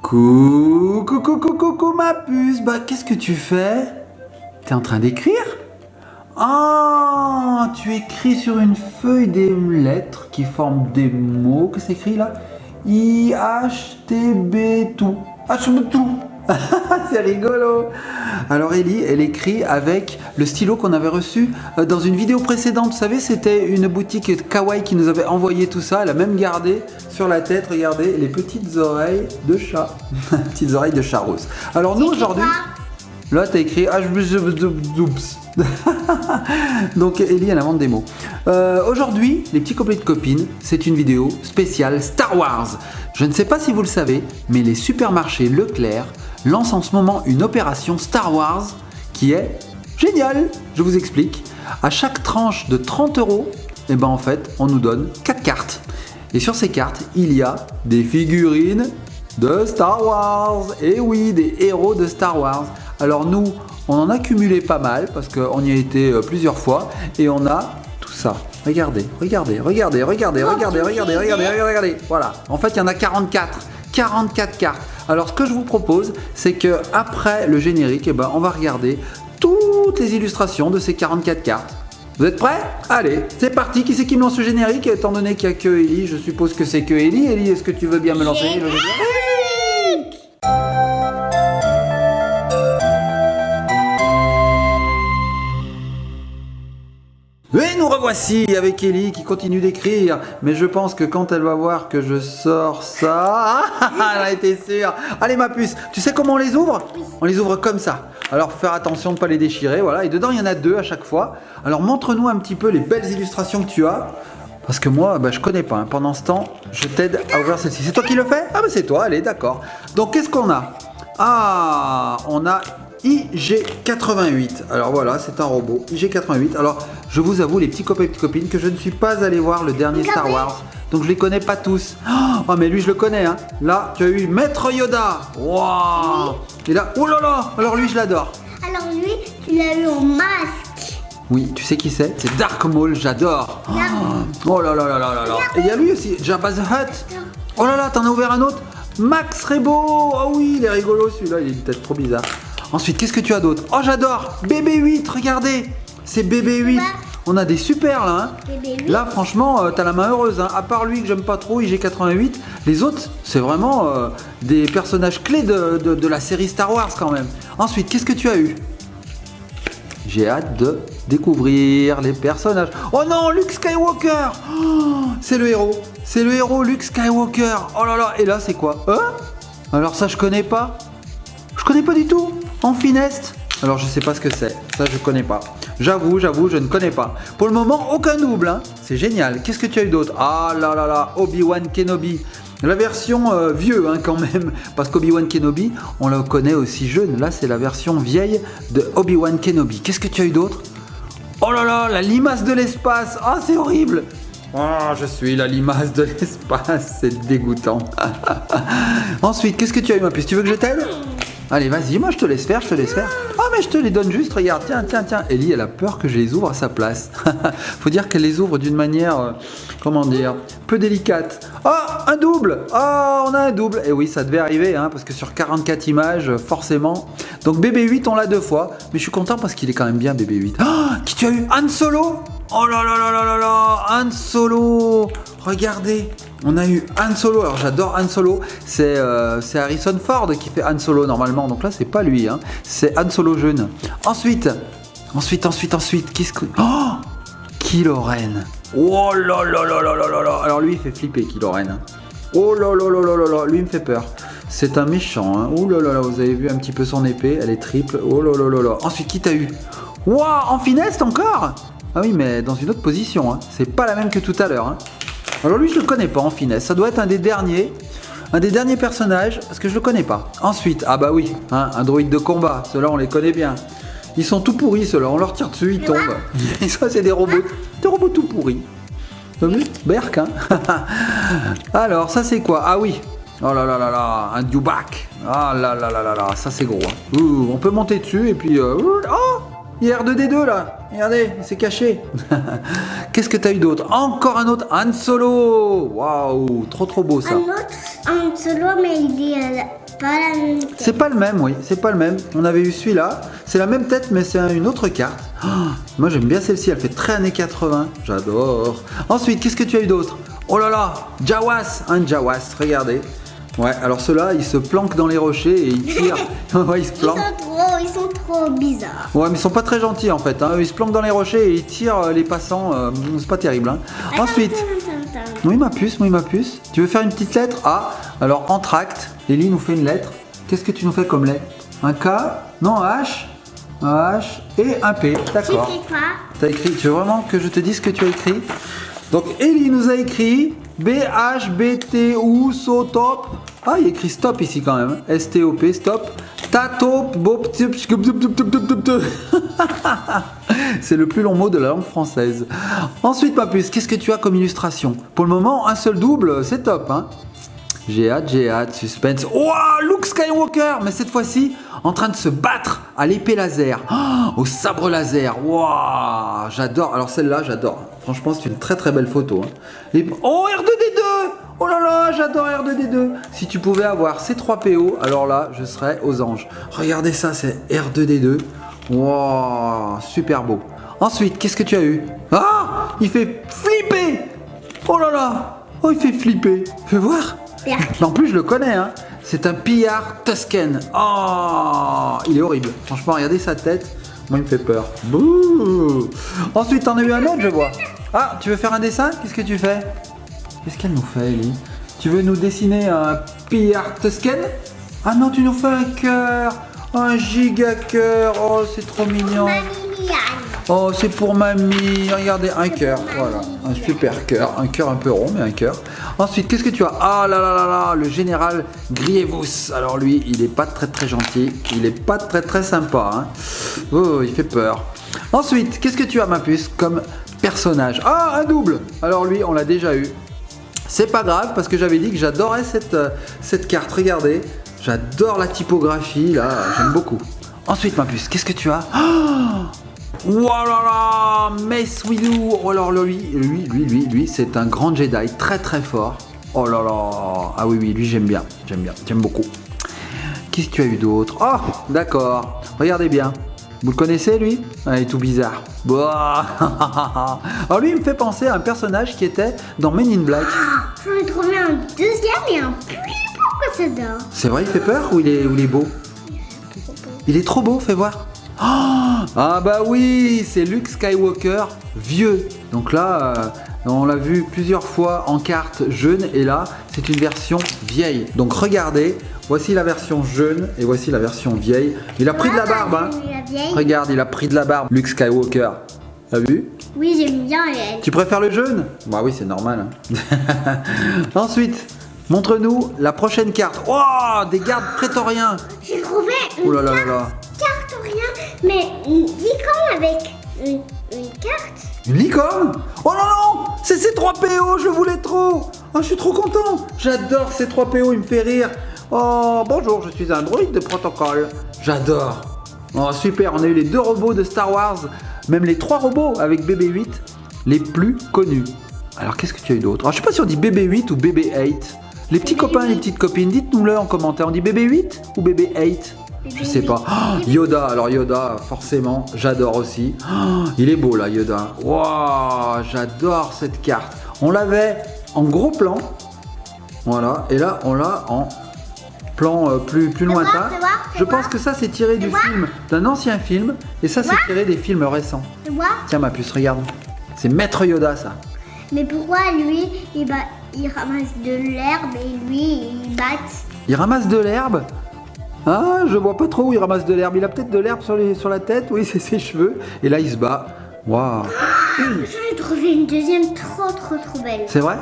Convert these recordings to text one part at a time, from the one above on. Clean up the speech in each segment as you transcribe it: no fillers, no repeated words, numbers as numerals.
Coucou ma puce. Bah qu'est-ce que tu fais? T'es en train d'écrire? Ah, tu écris sur une feuille des lettres qui forment des mots. Qu'est-ce que c'est écrit là? I-H-T-B tout. H-B tout. C'est rigolo. Alors Ellie, elle écrit avec le stylo qu'on avait reçu dans une vidéo précédente. Vous savez, c'était une boutique kawaii qui nous avait envoyé tout ça. Elle a même gardé sur la tête, regardez, les petites oreilles de chat. Petites oreilles de chat rose. Alors nous aujourd'hui, là tu as écrit donc Ellie, elle invente des mots. Aujourd'hui, les petits copains de copines, c'est une vidéo spéciale Star Wars. Je ne sais pas si vous le savez, mais les supermarchés Leclerc lancent en ce moment une opération Star Wars qui est géniale. Je vous explique. À chaque tranche de 30 €, et ben en fait, on nous donne 4 cartes. Et sur ces cartes, il y a des figurines de Star Wars. Et oui, des héros de Star Wars. Alors nous, on en a cumulé pas mal parce qu'on y a été plusieurs fois et on a tout ça. Regardez. Voilà. En fait, il y en a 44. 44 cartes. Alors, ce que je vous propose, c'est que après le générique, eh ben, on va regarder toutes les illustrations de ces 44 cartes. Vous êtes prêts? Allez, c'est parti. Qui c'est qui me lance le générique? Étant donné qu'il n'y a que Ellie, je suppose que c'est que Ellie. Ellie, est-ce que tu veux bien me lancer le générique? Et nous revoici avec Ellie qui continue d'écrire. Mais je pense que quand elle va voir que je sors ça... elle a été sûre. Allez ma puce, tu sais comment on les ouvre? On les ouvre comme ça. Alors faire attention de ne pas les déchirer. Voilà. Et dedans il y en a 2 à chaque fois. Alors montre-nous un petit peu les belles illustrations que tu as. Parce que moi, je connais pas. Pendant ce temps, je t'aide à ouvrir celle-ci. C'est toi qui le fais? Ah c'est toi, allez, d'accord. Donc qu'est-ce qu'on a? Ah, on a... IG88. Alors voilà, c'est un robot. IG88. Alors, je vous avoue, les petits copains et petites copines, que je ne suis pas allé voir le dernier Star Wars. Donc, je les connais pas tous. Oh, mais lui, je le connais. Hein. Là, tu as eu Maître Yoda. Waouh. Et là, oh là là. Alors, lui, je l'adore. Alors, lui, tu l'as eu en masque. Oui, tu sais qui c'est? C'est Dark Maul, j'adore. Oh là là là là là là. Et il y a lui aussi, Jabba the Hutt. Oh là là, t'en as ouvert un autre? Max Rebo. Oh oui, il est rigolo celui-là, il a une tête trop bizarre. Ensuite, qu'est-ce que tu as d'autre? Oh, j'adore! BB8, regardez! C'est BB8. On a des super là. Hein. Là, franchement, t'as la main heureuse. Hein. À part lui que j'aime pas trop, IG88, les autres, c'est vraiment des personnages clés de la série Star Wars quand même. Ensuite, qu'est-ce que tu as eu? J'ai hâte de découvrir les personnages. Oh non, Luke Skywalker! Oh, c'est le héros. C'est le héros Luke Skywalker. Oh là là, et là, c'est quoi? Alors ça, je connais pas. Je connais pas du tout. En finesse. Alors je sais pas ce que c'est. Ça je connais pas. J'avoue, je ne connais pas. Pour le moment, aucun double. Hein. C'est génial. Qu'est-ce que tu as eu d'autre? Ah là là là, Obi-Wan Kenobi. La version vieux hein, quand même. Parce qu'Obi-Wan Kenobi, on le connaît aussi jeune. Là, c'est la version vieille de Obi-Wan Kenobi. Qu'est-ce que tu as eu d'autre? Oh là là, la limace de l'espace. Ah, c'est horrible. Oh, je suis la limace de l'espace. C'est dégoûtant. Ensuite, qu'est-ce que tu as eu ma puce? Tu veux que je t'aide? Allez, vas-y, moi je te laisse faire, Ah, mais je te les donne juste, regarde, tiens. Ellie, elle a peur que je les ouvre à sa place. Faut dire qu'elle les ouvre d'une manière, comment dire, peu délicate. Oh, un double. Oh, on a un double. Et oui, ça devait arriver, hein, parce que sur 44 images, forcément. Donc BB8, on l'a 2 fois. Mais je suis content parce qu'il est quand même bien, BB8. Oh, qui tu as eu? Han Solo. Oh là là là là là là, Han Solo. Regardez. On a eu Han Solo, alors j'adore Han Solo, c'est Harrison Ford qui fait Han Solo normalement, donc là c'est pas lui, hein. C'est Han Solo jeune. Ensuite, qu'est-ce que... Oh, Kylo Ren. Oh là là là là là là là. Alors lui il fait flipper Kylo Ren. Oh là là là là là là, lui il me fait peur. C'est un méchant, hein. Oh là là là, vous avez vu un petit peu son épée, elle est triple. Oh là là là là. Ensuite qui t'as eu? Waouh, en finesse encore? Ah oui, mais dans une autre position, hein. C'est pas la même que tout à l'heure, hein. Alors lui je le connais pas en finesse, ça doit être un des derniers personnages, parce que je le connais pas. Ensuite, ah bah oui, hein, un droïde de combat, ceux-là on les connaît bien. Ils sont tout pourris ceux-là, on leur tire dessus, ils tombent. Et ça c'est des robots tout pourris. T'as vu? Berk, hein. Alors ça c'est quoi? Ah oui, oh là là là là, un Dewback. Ah là là là là là, ça c'est gros. Hein. On peut monter dessus et puis... Oh, il y a R2D2 là, regardez, il s'est caché. Qu'est-ce que tu as eu d'autre? Encore un autre Han Solo. Waouh, trop beau ça. Un autre Han Solo, mais il est pas la même tête. C'est pas le même, oui, c'est pas le même. On avait eu celui-là, c'est la même tête, mais c'est une autre carte. Oh, moi j'aime bien celle-ci, elle fait très années 80, j'adore. Ensuite, qu'est-ce que tu as eu d'autre? Oh là là, Jawas, un Jawas, regardez. Ouais, alors ceux-là, ils se planquent dans les rochers et ils tirent. Ouais, ils se planquent. Ils sont trop bizarres. Ouais, mais ils sont pas très gentils en fait. Hein. Ils se planquent dans les rochers et ils tirent les passants. C'est pas terrible. Hein. Ensuite, Attends. oui ma puce. Tu veux faire une petite lettre? Ah, alors entracte. Ellie nous fait une lettre. Qu'est-ce que tu nous fais comme lettre? Un K? Non, un H? Un H et un P. D'accord. Tu fais quoi? T'as écrit. Tu veux vraiment que je te dise ce que tu as écrit? Donc Ellie nous a écrit BHBTU SOTOP. Ah, il y a écrit stop ici quand même. STOP, stop. Tato, bop, tip, c'est le plus long mot de la langue française. Ensuite, ma puce, qu'est-ce que tu as comme illustration? Pour le moment, un seul double, c'est top. Hein. J'ai hâte, suspense. Oh, Luke Skywalker, mais cette fois-ci, en train de se battre à l'épée laser, au sabre laser. Wow, j'adore. Alors celle-là, j'adore. Franchement, c'est une très très belle photo. Hein. Oh, R2D2. Oh là là, j'adore R2D2. Si tu pouvais avoir ces 3 PO, alors là, je serais aux anges. Regardez ça, c'est R2D2. Wow, super beau. Ensuite, qu'est-ce que tu as eu? Ah, il fait flipper. Oh là là. Oh, il fait flipper. Fais voir. En plus, je le connais. Hein. C'est un pillard Tusken. Oh, il est horrible. Franchement, regardez sa tête. Moi, il me fait peur. Bouh. Ensuite, t'en as eu un autre, je vois. Ah, tu veux faire un dessin? Qu'est-ce que tu fais? Qu'est-ce qu'elle nous fait, Ellie? Tu veux nous dessiner un pillard Tusken? Ah non, tu nous fais un cœur. Un giga cœur. Oh, c'est trop mignon. Oh, c'est pour mamie. Regardez, un cœur. Voilà, un super cœur. Un cœur un peu rond, mais un cœur. Ensuite, qu'est-ce que tu as? Ah là là là là, le général Grievous. Alors lui, il est pas très très gentil. Il est pas très très sympa. Hein. Oh, il fait peur. Ensuite, qu'est-ce que tu as, ma puce, comme personnage? Ah, un double. Alors lui, on l'a déjà eu. C'est pas grave parce que j'avais dit que j'adorais cette carte. Regardez, j'adore la typographie là, j'aime beaucoup. Ensuite, ma puce, qu'est-ce que tu as? Oh là là, Mace Windu. Oh là là, lui, c'est un grand Jedi, très très fort. Oh là là, ah oui, lui j'aime bien, j'aime beaucoup. Qu'est-ce que tu as eu d'autre? Oh, d'accord, regardez bien. Vous le connaissez lui? Ah, il est tout bizarre. Alors lui il me fait penser à un personnage qui était dans Men in Black. J'en ai trouvé un deuxième et un plus beau que ça dort. C'est vrai, il fait peur ou il est beau? Il est trop beau, fais voir. Ah bah oui, c'est Luke Skywalker vieux. Donc là, on l'a vu plusieurs fois en carte jeune et là, c'est une version vieille. Donc regardez, voici la version jeune et voici la version vieille. Il a pris de la barbe, hein. Regarde, il a pris de la barbe, Luke Skywalker. T'as vu? Oui, j'aime bien elle. Tu préfères le jeune? Bah oui, c'est normal. Hein. Ensuite, montre-nous la prochaine carte. Oh, des gardes prétoriens. J'ai trouvé Oh là là là là. cartorien, mais une licorne avec une carte. Une licorne? Oh non non, c'est C3PO, je voulais trop. Oh, je suis trop content. J'adore C3PO, il me fait rire. Oh, bonjour, je suis un droïde de protocole. J'adore. Oh, super, on a eu les 2 robots de Star Wars, même les 3 robots avec BB-8, les plus connus. Alors, qu'est-ce que tu as eu d'autre? Je sais pas si on dit BB-8 ou BB-8. Les petits copains et les petites copines, dites-nous-le en commentaire. On dit BB-8 ou BB-8? Je sais pas. Oh, Yoda, alors Yoda, forcément, j'adore aussi. Oh, il est beau là, Yoda. Waouh, j'adore cette carte. On l'avait en gros plan. Voilà, et là, on l'a en plan plus lointain. Je pense que ça, c'est tiré du film, d'un ancien film. Et ça, c'est tiré des films récents. Tiens, ma puce, regarde. C'est Maître Yoda, ça. Mais pourquoi lui, il ramasse de l'herbe et lui, il batte? Il ramasse de l'herbe? Ah, je vois pas trop où il ramasse de l'herbe. Il a peut-être de l'herbe sur la tête, oui, c'est ses cheveux. Et là, il se bat. Waouh. J'en ai trouvé une deuxième trop belle. C'est vrai?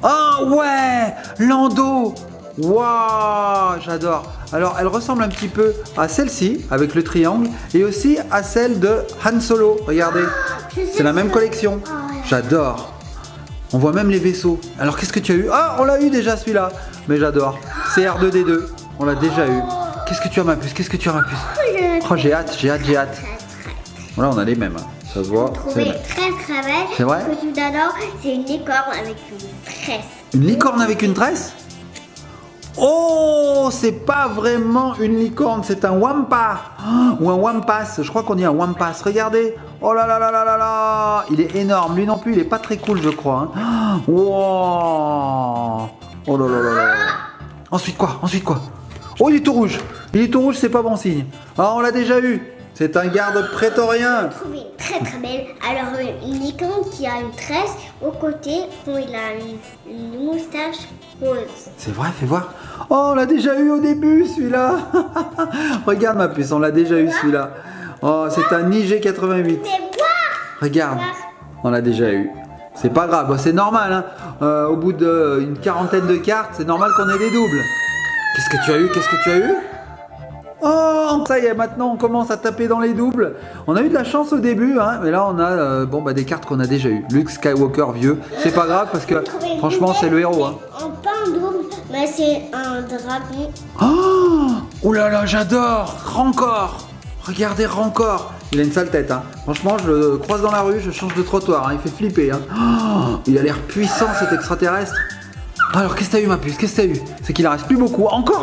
Oh ouais, Lando. Waouh, j'adore. Alors, elle ressemble un petit peu à celle-ci, avec le triangle, et aussi à celle de Han Solo. Regardez, c'est la même collection. J'adore. On voit même les vaisseaux. Alors, qu'est-ce que tu as eu? Ah, on l'a eu déjà celui-là. Mais j'adore. C'est R2D2. On l'a déjà eu. Qu'est-ce que tu as, ma puce? Qu'est-ce que tu as, ma puce? Oh, j'ai hâte. Voilà, on a les mêmes. Ça se voit. Trouvé très belle. C'est vrai? Ce que tu adores, c'est une licorne avec une tresse. Une licorne avec une tresse? Oh, Oh, c'est pas vraiment une licorne, c'est un wampa. Ou un wampas, je crois qu'on dit un wampas. Regardez. Oh là là là là là là. Il est énorme. Lui non plus, il est pas très cool, je crois. Wow. Oh là là là là. Ensuite quoi? Oh, il est tout rouge. C'est pas bon signe. Ah, on l'a déjà eu. C'est un garde prétorien. J'ai trouvé très très belle. Alors, une licorne qui a une tresse au côté, où il a une moustache rose. C'est vrai, fais voir. Oh, on l'a déjà eu au début, celui-là. Regarde ma puce, on l'a déjà eu celui-là. Oh, c'est un IG88. Mais voir. Regarde, on l'a déjà eu. C'est pas grave, bon, c'est normal. Hein. Au bout d'une quarantaine de cartes, c'est normal qu'on ait des doubles. Qu'est-ce que tu as eu? Oh, ça y est, maintenant on commence à taper dans les doubles. On a eu de la chance au début, hein, mais là on a des cartes qu'on a déjà eues. Luke Skywalker vieux, c'est pas grave parce que franchement c'est le héros. Hein. Pas un double, mais c'est un dragon. Oh là là, j'adore Rancor. Regardez Rancor. Il a une sale tête. Hein. Franchement, je le croise dans la rue, je change de trottoir. Hein. Il fait flipper. Hein. Oh, il a l'air puissant cet extraterrestre. Alors qu'est-ce que t'as eu ma puce? C'est qu'il en reste plus beaucoup. Encore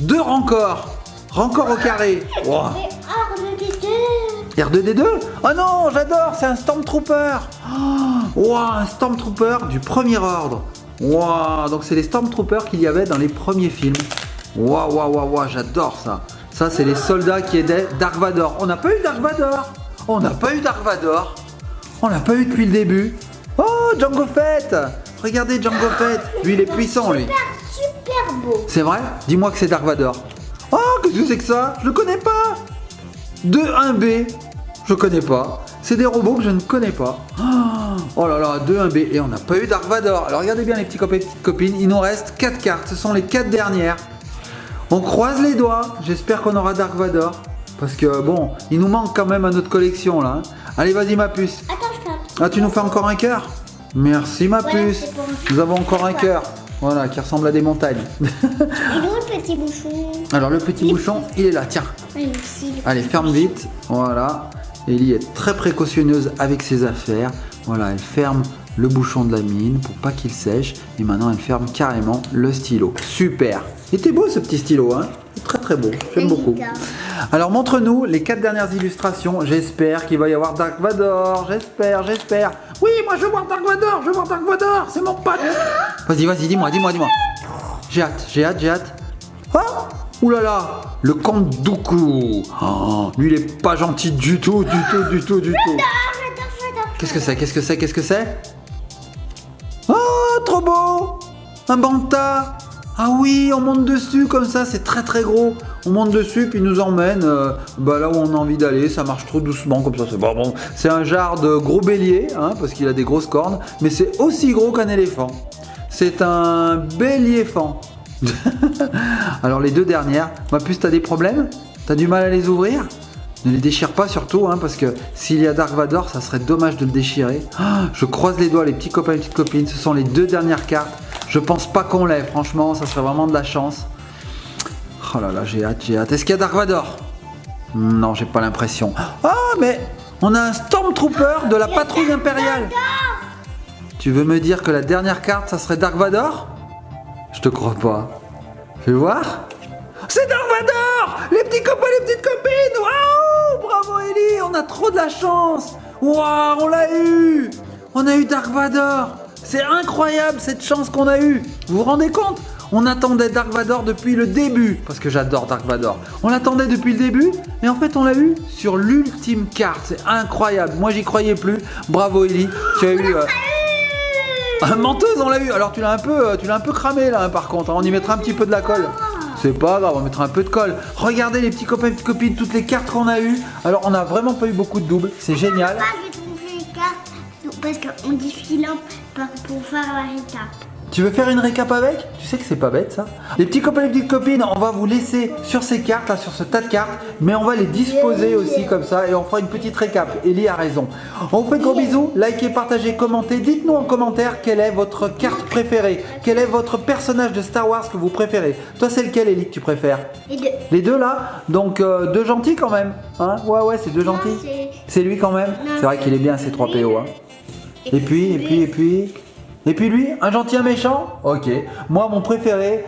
2 Rancor. Rancor au carré. Wow. R2D2. Oh non, j'adore, c'est un Stormtrooper. Wow, un Stormtrooper du premier ordre. Wow, donc c'est les Stormtroopers qu'il y avait dans les premiers films. Wow, j'adore ça. Ça, c'est les soldats qui aidaient Dark Vador. On n'a pas eu Dark Vador. On n'a pas eu depuis le début. Oh, Jango Fett. Regardez Jango Fett. Lui, il est puissant, lui. Super beau. C'est vrai? Dis-moi que c'est Dark Vador. Oh, qu'est-ce que c'est que ça? Je le connais pas. 2-1B. Je connais pas. C'est des robots que je ne connais pas. Oh là là, 2-1B. Et on n'a pas eu Dark Vador. Alors regardez bien les petits copains et petites copines. Il nous reste 4 cartes. Ce sont les 4 dernières. On croise les doigts. J'espère qu'on aura Dark Vador. Parce que bon, il nous manque quand même à notre collection là. Allez, vas-y ma puce. Attends, je fais. Ah, tu nous fais encore un cœur? Merci ma puce. Nous avons encore un cœur. Voilà, qui ressemble à des montagnes. Et le petit bouchon. Alors le petit bouchon, il est là, tiens. Allez, ferme vite. Voilà. Ellie est très précautionneuse avec ses affaires. Voilà, elle ferme le bouchon de la mine pour pas qu'il sèche. Et maintenant, elle ferme carrément le stylo. Super. Il était beau ce petit stylo, hein. Très très beau. J'aime beaucoup. Alors montre-nous les 4 dernières illustrations. J'espère qu'il va y avoir Dark Vador. J'espère. Oui, moi je veux voir Dark Vador. C'est mon pote. Vas-y, dis-moi. J'ai hâte. Oh, oulala, le comte Dooku. Oh, lui il est pas gentil du tout. J'adore. Qu'est-ce que c'est? Oh, trop beau. Un banta. Ah oui, on monte dessus comme ça, c'est très très gros. On monte dessus puis il nous emmène là où on a envie d'aller. Ça marche trop doucement comme ça, c'est pas bon. C'est un genre de gros bélier, hein, parce qu'il a des grosses cornes, mais c'est aussi gros qu'un éléphant. C'est un béliéphant. Alors les 2 dernières, ma puce, t'as des problèmes? T'as du mal à les ouvrir? Ne les déchire pas surtout, hein, parce que s'il y a Dark Vador, ça serait dommage de le déchirer. Je croise les doigts, les petits copains et petites copines, ce sont les 2 dernières cartes. Je pense pas qu'on l'ait, franchement, ça serait vraiment de la chance. Oh là là, j'ai hâte. Est-ce qu'il y a Dark Vador? Non, j'ai pas l'impression. Ah, mais on a un Stormtrooper de la patrouille impériale. Tu veux me dire que la dernière carte, ça serait Dark Vador? Je te crois pas. Fais voir. C'est Dark Vador! Les petits copains, les petites copines! Waouh! Bravo Ellie, on a trop de la chance! Waouh, on l'a eu! On a eu Dark Vador! C'est incroyable cette chance qu'on a eue! Vous vous rendez compte? On attendait Dark Vador depuis le début, parce que j'adore Dark Vador. On l'attendait depuis le début, et en fait on l'a eu sur l'ultime carte. C'est incroyable, moi j'y croyais plus. Bravo Ellie, tu as eu... menteuse, on l'a eu. Alors tu l'as un peu cramé là, hein, par contre. On y mettra un petit peu de la colle. C'est pas grave, on mettra un peu de colle. Regardez les petits copains et petites copines, toutes les cartes qu'on a eues. Alors on n'a vraiment pas eu beaucoup de doubles, c'est génial. J'ai trouvé les cartes parce qu'on défile pour faire la récap. Tu veux faire une récap avec? Tu sais que c'est pas bête ça. Les petits copains et les petites copines, on va vous laisser sur ces cartes là, sur ce tas de cartes, mais on va les disposer aussi comme ça et on fera une petite récap. Ellie a raison. On vous fait de gros bisous, likez, partagez, commentez. Dites-nous en commentaire quelle est votre carte préférée, quel est votre personnage de Star Wars que vous préférez. Toi c'est lequel Ellie que tu préfères? Les 2. Les 2 là? Donc 2 gentils quand même. Hein, ouais, c'est 2 gentils. C'est lui quand même. C'est vrai qu'il est bien ces 3 PO. Hein. Et puis. Et puis lui, un gentil, un méchant? Ok. Moi, mon préféré,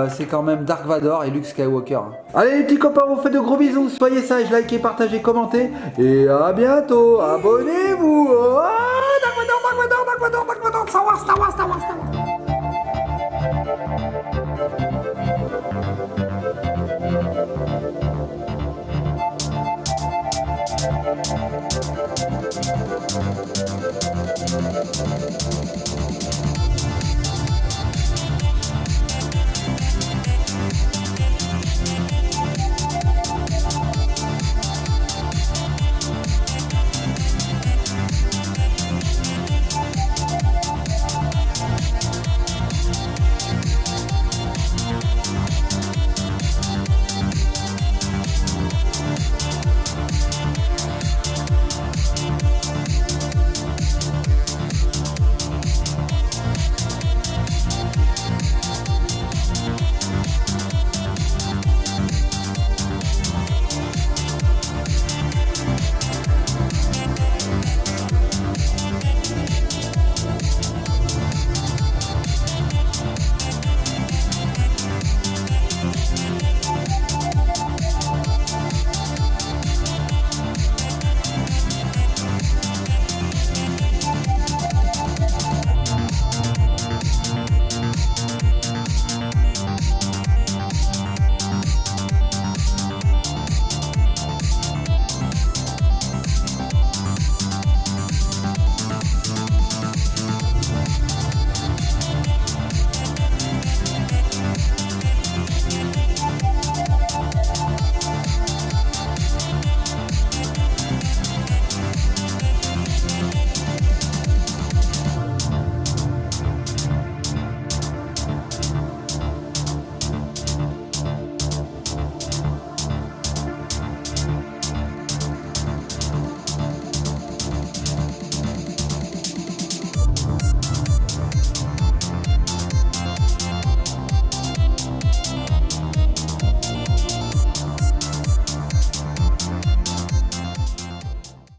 c'est quand même Dark Vador et Luke Skywalker. Allez les petits copains, on vous fait de gros bisous. Soyez sages, likez, partagez, commentez. Et à bientôt. Abonnez-vous. Dark Vador, Dark Vador, Dark Vador, Dark Vador, Star Wars, Star Wars, Star Wars, Star Wars.